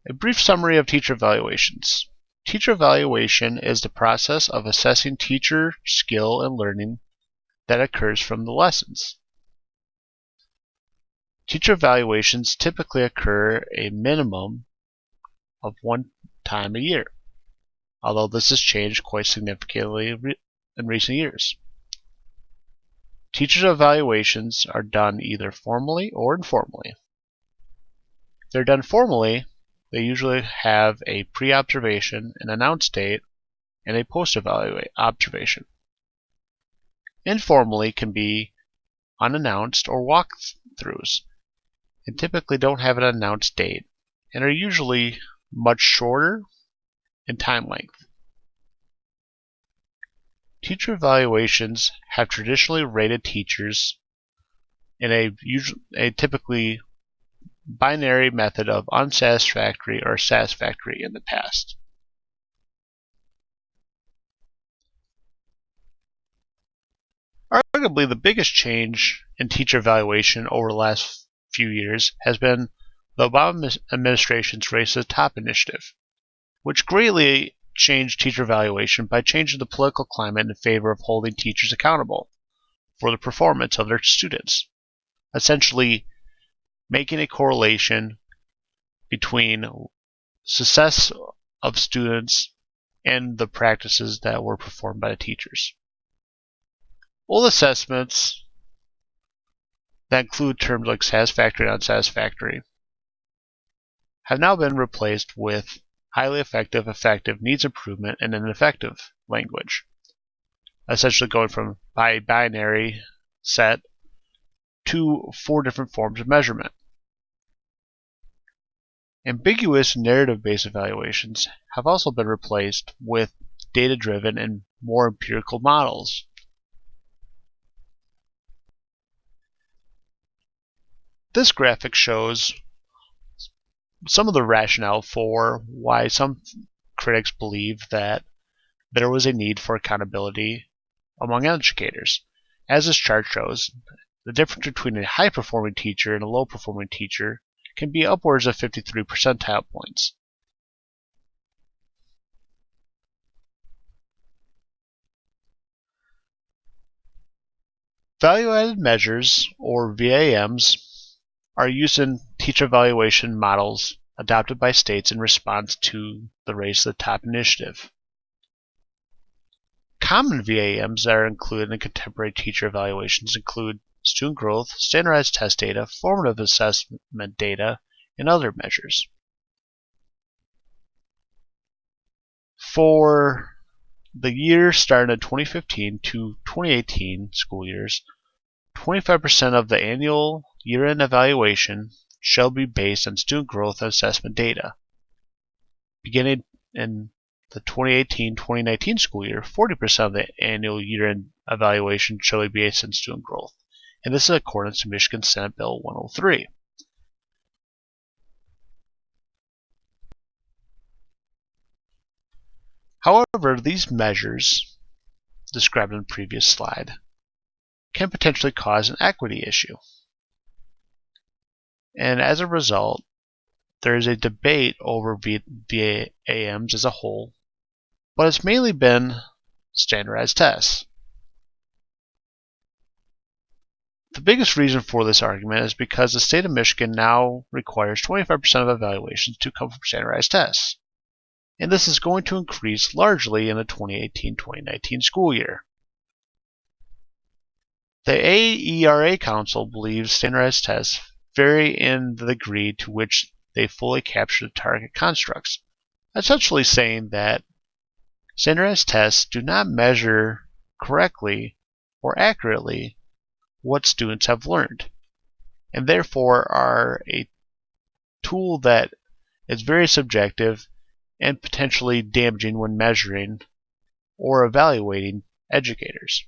A brief summary of teacher evaluations. Teacher evaluation is the process of assessing teacher skill and learning that occurs from the lessons. Teacher evaluations typically occur a minimum of one time a year, although this has changed quite significantly in recent years. Teacher evaluations are done either formally or informally. If they're done formally, they usually have a pre-observation, an announced date, and a post-observation. Informally can be unannounced or walkthroughs, and typically don't have an announced date, and are usually much shorter in time length. Teacher evaluations have traditionally rated teachers in a typically binary method of unsatisfactory or satisfactory in the past. Arguably, the biggest change in teacher evaluation over the last few years has been the Obama administration's Race to the Top initiative, which greatly changed teacher evaluation by changing the political climate in favor of holding teachers accountable for the performance of their students, essentially making a correlation between success of students and the practices that were performed by the teachers. Old assessments that include terms like satisfactory and unsatisfactory have now been replaced with highly effective, needs improvement, and ineffective language, essentially going from a binary set to 4 different forms of measurement. Ambiguous narrative-based evaluations have also been replaced with data-driven and more empirical models. This graphic shows some of the rationale for why some critics believe that there was a need for accountability among educators. As this chart shows, the difference between a high-performing teacher and a low-performing teacher can be upwards of 53 percentile points. Value-added measures, or VAMs, are used in teacher evaluation models adopted by states in response to the Race to the Top initiative. Common VAMs that are included in contemporary teacher evaluations include student growth, standardized test data, formative assessment data, and other measures. For the year starting in 2015 to 2018 school years, 25% of the annual year-end evaluation shall be based on student growth and assessment data. Beginning in the 2018-2019 school year, 40% of the annual year-end evaluation shall be based on student growth, and this is according to Michigan Senate Bill 103. However, these measures, described in the previous slide, can potentially cause an equity issue. And as a result, there is a debate over VAMs as a whole, but it's mainly been standardized tests. The biggest reason for this argument is because the state of Michigan now requires 25% of evaluations to come from standardized tests, and this is going to increase largely in the 2018-2019 school year. The AERA Council believes standardized tests vary in the degree to which they fully capture the target constructs, essentially saying that standardized tests do not measure correctly or accurately what students have learned, and therefore are a tool that is very subjective and potentially damaging when measuring or evaluating educators.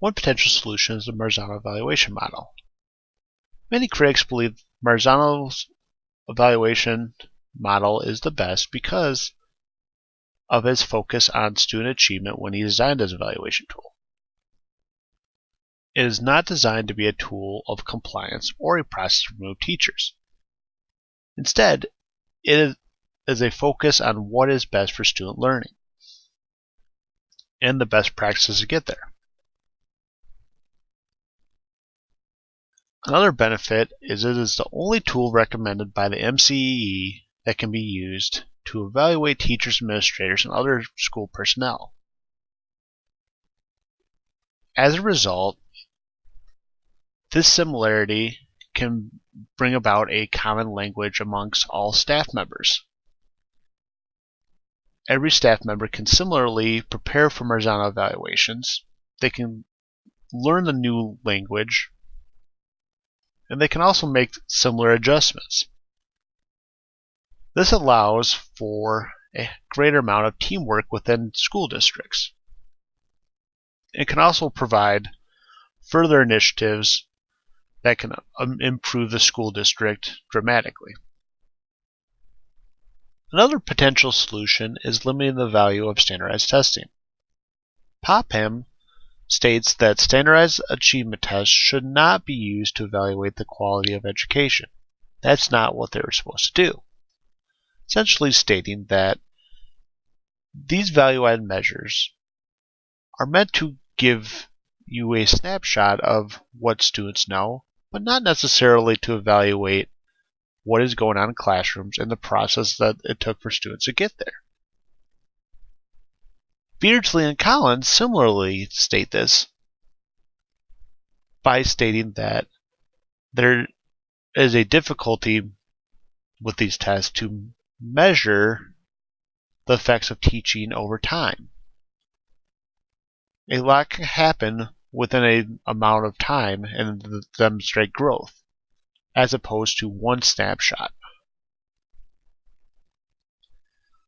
One potential solution is the Marzano evaluation model. Many critics believe Marzano's evaluation model is the best because of its focus on student achievement when he designed his evaluation tool. It is not designed to be a tool of compliance or a process to remove teachers. Instead, it is a focus on what is best for student learning and the best practices to get there. Another benefit is it is the only tool recommended by the MCEE that can be used to evaluate teachers, administrators, and other school personnel. As a result, this similarity can bring about a common language amongst all staff members. Every staff member can similarly prepare for Marzano evaluations. They can learn the new language, and they can also make similar adjustments. This allows for a greater amount of teamwork within school districts. It can also provide further initiatives that can improve the school district dramatically. Another potential solution is limiting the value of standardized testing. Popham states that standardized achievement tests should not be used to evaluate the quality of education. That's not what they were supposed to do. Essentially stating that these value-added measures are meant to give you a snapshot of what students know, but not necessarily to evaluate what is going on in classrooms and the process that it took for students to get there. Beardsley and Collins similarly state this by stating that there is a difficulty with these tests to measure the effects of teaching over time. A lot can happen within an amount of time and demonstrate growth, as opposed to one snapshot.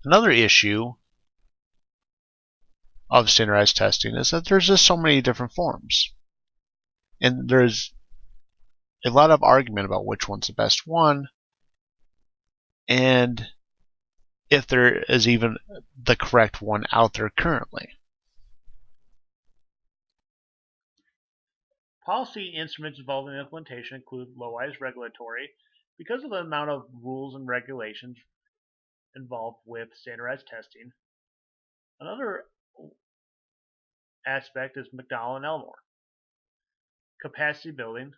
Another issue of standardized testing is that there's just so many different forms. And there's a lot of argument about which one's the best one, and if there is even the correct one out there currently. Policy instruments involved in implementation include low-wise regulatory, because of the amount of rules and regulations involved with standardized testing. Another aspect is McDowell and Elmore. Capacity building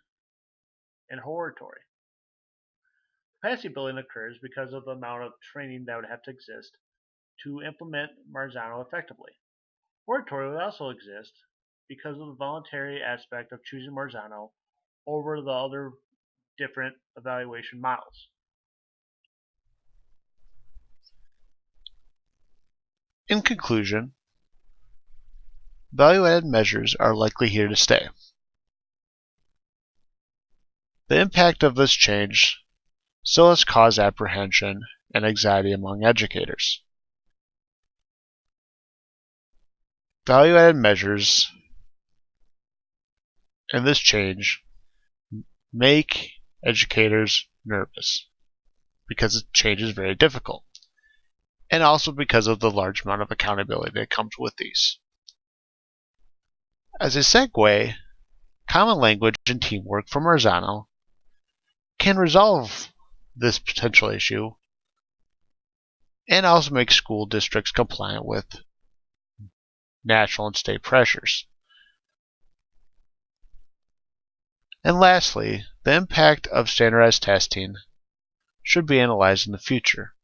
and horatory. Capacity building occurs because of the amount of training that would have to exist to implement Marzano effectively. Horatory would also exist because of the voluntary aspect of choosing Marzano over the other different evaluation models. In conclusion, value-added measures are likely here to stay. The impact of this change still has caused apprehension and anxiety among educators. Value-added measures and this change make educators nervous because the change is very difficult, and also because of the large amount of accountability that comes with these. As a segue, common language and teamwork from Marzano can resolve this potential issue and also make school districts compliant with national and state pressures. And lastly, the impact of standardized testing should be analyzed in the future.